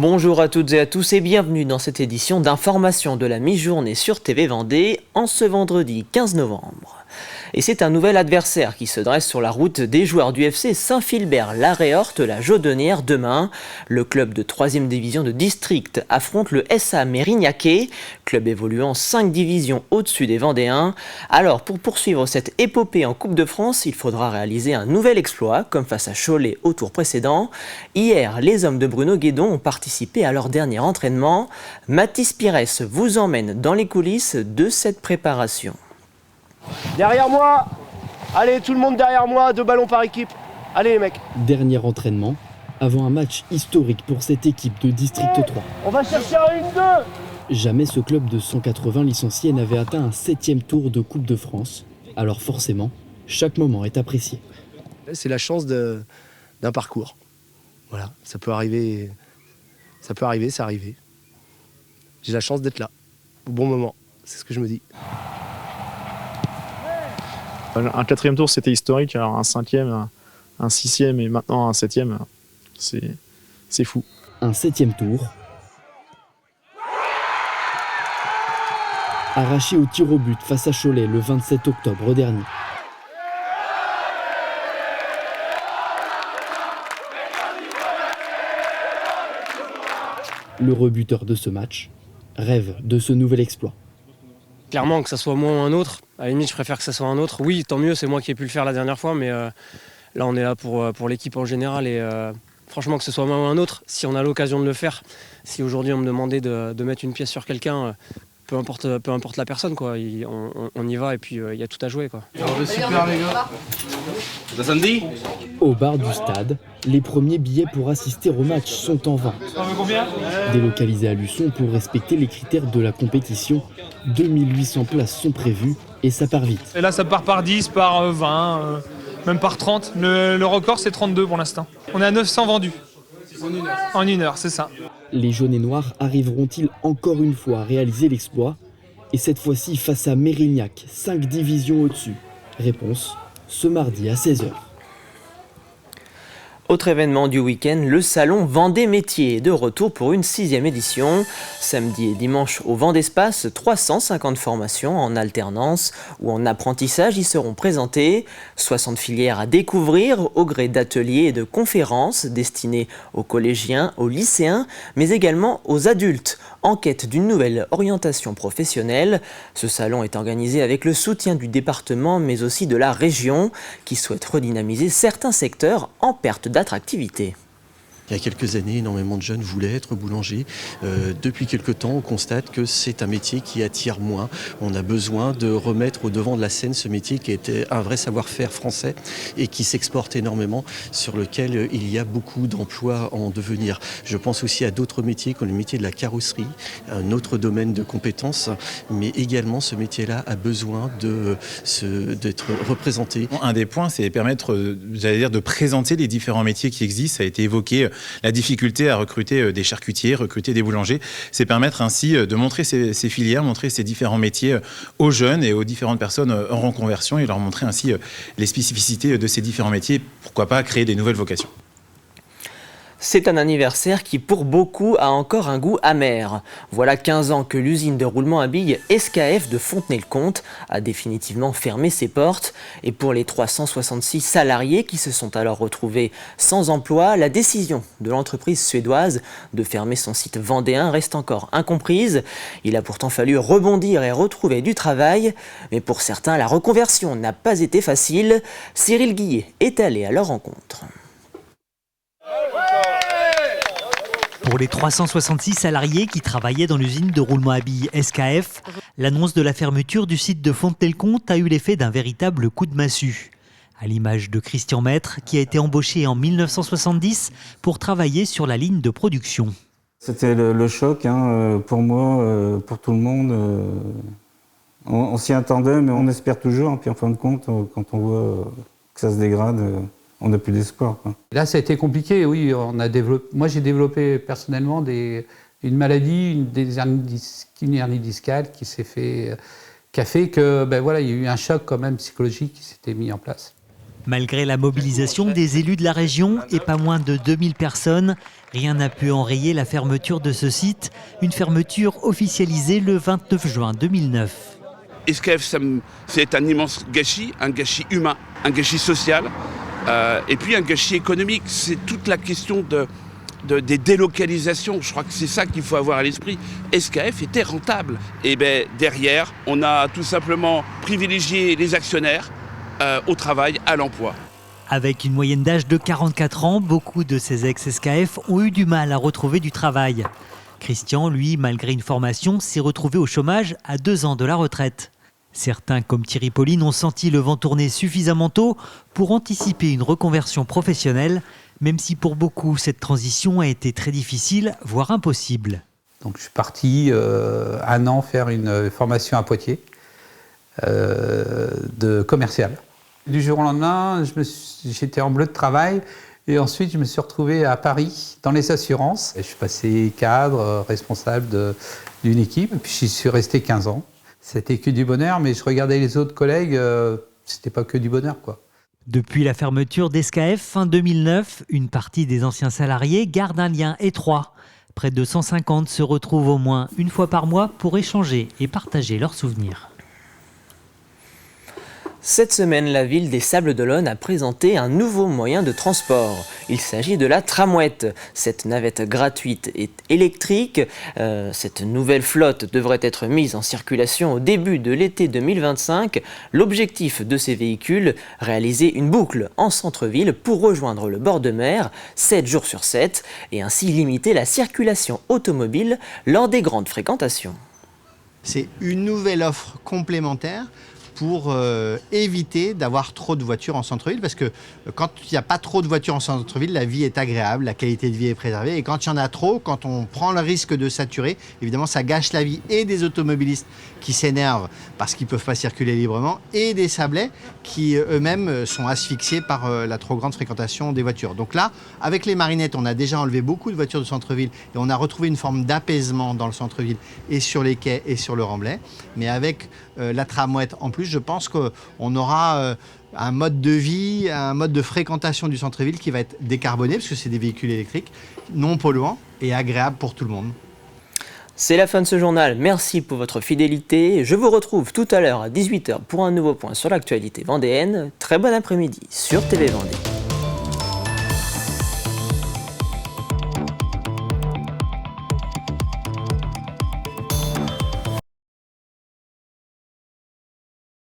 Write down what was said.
Bonjour à toutes et à tous et bienvenue dans cette édition d'information de la mi-journée sur TV Vendée en ce vendredi 15 novembre. Et c'est un nouvel adversaire qui se dresse sur la route des joueurs du FC Saint-Philbert-La Réorte, la Jaudonnière demain. Le club de 3e division de district affronte le SA Mérignaquais, club évoluant 5 divisions au-dessus des Vendéens. Alors pour poursuivre cette épopée en Coupe de France, il faudra réaliser un nouvel exploit, comme face à Cholet au tour précédent. Hier, les hommes de Bruno Guédon ont participé à leur dernier entraînement. Mathis Pires vous emmène dans les coulisses de cette préparation. Derrière moi. Allez, tout le monde derrière moi, 2 ballons par équipe. Allez les mecs. Dernier entraînement avant un match historique pour cette équipe de District 3. On va chercher un 1-2. Jamais ce club de 180 licenciés n'avait atteint un 7e tour de Coupe de France. Alors forcément, chaque moment est apprécié. C'est la chance d'un parcours. Voilà, ça peut arriver, c'est arrivé. J'ai la chance d'être là, au bon moment, c'est ce que je me dis. Un 4e tour, c'était historique. Alors un 5e, un 6e et maintenant un 7e, c'est fou. Un 7e tour. Arraché au tir au but face à Cholet le 27 octobre dernier. Le rebuteur de ce match rêve de ce nouvel exploit. Clairement, que ça soit moi ou un autre, à la limite je préfère que ça soit un autre. Oui, tant mieux, c'est moi qui ai pu le faire la dernière fois, mais là on est là pour l'équipe en général et franchement que ce soit moi ou un autre, si on a l'occasion de le faire, si aujourd'hui on me demandait de mettre une pièce sur quelqu'un, peu importe la personne, quoi, on y va et puis il y a tout à jouer, quoi. Super les gars. Ça samedi ? Au bar du stade, les premiers billets pour assister au match sont en vente. Délocalisés à Luçon pour respecter les critères de la compétition, 2800 places sont prévues et ça part vite. Et là ça part par 10, par 20, même par 30. Le record c'est 32 pour l'instant. On est à 900 vendus. En une heure, c'est ça. Les jaunes et noirs arriveront-ils encore une fois à réaliser l'exploit? Et cette fois-ci face à Mérignac, 5 divisions au-dessus. Réponse, ce mardi à 16h. Autre événement du week-end, le salon Vendée Métiers est de retour pour une 6e édition. Samedi et dimanche au Vendespace, 350 formations en alternance ou en apprentissage y seront présentées. 60 filières à découvrir au gré d'ateliers et de conférences destinés aux collégiens, aux lycéens, mais également aux adultes en quête d'une nouvelle orientation professionnelle. Ce salon est organisé avec le soutien du département mais aussi de la région qui souhaite redynamiser certains secteurs en perte d'attractivité. Il y a quelques années, énormément de jeunes voulaient être boulangers. Depuis quelques temps, on constate que c'est un métier qui attire moins. On a besoin de remettre au devant de la scène ce métier qui était un vrai savoir-faire français et qui s'exporte énormément, sur lequel il y a beaucoup d'emplois en devenir. Je pense aussi à d'autres métiers comme le métier de la carrosserie, un autre domaine de compétences, mais également ce métier-là a besoin d'être représenté. Un des points, c'est permettre, de présenter les différents métiers qui existent. Ça a été évoqué. La difficulté à recruter des charcutiers, recruter des boulangers, c'est permettre ainsi de montrer ces filières, montrer ces différents métiers aux jeunes et aux différentes personnes en reconversion et leur montrer ainsi les spécificités de ces différents métiers. Pourquoi pas créer des nouvelles vocations. C'est un anniversaire qui, pour beaucoup, a encore un goût amer. Voilà 15 ans que l'usine de roulement à billes SKF de Fontenay-le-Comte a définitivement fermé ses portes. Et pour les 366 salariés qui se sont alors retrouvés sans emploi, la décision de l'entreprise suédoise de fermer son site vendéen reste encore incomprise. Il a pourtant fallu rebondir et retrouver du travail. Mais pour certains, la reconversion n'a pas été facile. Cyril Guillet est allé à leur rencontre. Pour les 366 salariés qui travaillaient dans l'usine de roulement à billes SKF, l'annonce de la fermeture du site de Fontenay-le-Comte a eu l'effet d'un véritable coup de massue. À l'image de Christian Maître, qui a été embauché en 1970 pour travailler sur la ligne de production. C'était le choc pour moi, pour tout le monde. On s'y attendait, mais on espère toujours. Puis en fin de compte, quand on voit que ça se dégrade, on n'a plus d'espoir. Là, ça a été compliqué, oui. Moi, j'ai développé personnellement une maladie, une hernie discale qui a fait que, il y a eu un choc quand même psychologique qui s'était mis en place. Malgré la mobilisation des élus de la région et pas moins de 2000 personnes, rien n'a pu enrayer la fermeture de ce site, une fermeture officialisée le 29 juin 2009. SKF, c'est un immense gâchis, un gâchis humain, un gâchis social et puis un gâchis économique. C'est toute la question des délocalisations. Je crois que c'est ça qu'il faut avoir à l'esprit. SKF était rentable. Et bien derrière, on a tout simplement privilégié les actionnaires au travail, à l'emploi. Avec une moyenne d'âge de 44 ans, beaucoup de ces ex-SKF ont eu du mal à retrouver du travail. Christian, lui, malgré une formation, s'est retrouvé au chômage à 2 ans de la retraite. Certains, comme Thierry Pauline, ont senti le vent tourner suffisamment tôt pour anticiper une reconversion professionnelle, même si pour beaucoup, cette transition a été très difficile, voire impossible. Donc je suis parti 1 an faire une formation à Poitiers de commercial. Du jour au lendemain, j'étais en bleu de travail et ensuite je me suis retrouvé à Paris dans les assurances. Et je suis passé cadre, responsable d'une équipe et puis j'y suis resté 15 ans. C'était que du bonheur, mais je regardais les autres collègues, c'était pas que du bonheur, quoi. Depuis la fermeture d'SKF fin 2009, une partie des anciens salariés garde un lien étroit. Près de 150 se retrouvent au moins une fois par mois pour échanger et partager leurs souvenirs. Cette semaine, la ville des Sables-d'Olonne a présenté un nouveau moyen de transport. Il s'agit de la tramouette. Cette navette gratuite est électrique. Cette nouvelle flotte devrait être mise en circulation au début de l'été 2025. L'objectif de ces véhicules, réaliser une boucle en centre-ville pour rejoindre le bord de mer 7 jours sur 7 et ainsi limiter la circulation automobile lors des grandes fréquentations. C'est une nouvelle offre complémentaire pour éviter d'avoir trop de voitures en centre-ville, parce que quand il n'y a pas trop de voitures en centre-ville, la vie est agréable, la qualité de vie est préservée, et quand il y en a trop, quand on prend le risque de saturer, évidemment ça gâche la vie et des automobilistes qui s'énervent parce qu'ils ne peuvent pas circuler librement, et des Sablais qui eux-mêmes sont asphyxiés par la trop grande fréquentation des voitures. Donc là, avec les marinettes, on a déjà enlevé beaucoup de voitures de centre-ville et on a retrouvé une forme d'apaisement dans le centre-ville et sur les quais et sur le Remblai, mais avec la tramouette en plus, je pense qu'on aura un mode de vie, un mode de fréquentation du centre-ville qui va être décarboné, parce que c'est des véhicules électriques, non polluants et agréables pour tout le monde. C'est la fin de ce journal, merci pour votre fidélité. Je vous retrouve tout à l'heure à 18h pour un nouveau point sur l'actualité vendéenne. Très bon après-midi sur TV Vendée.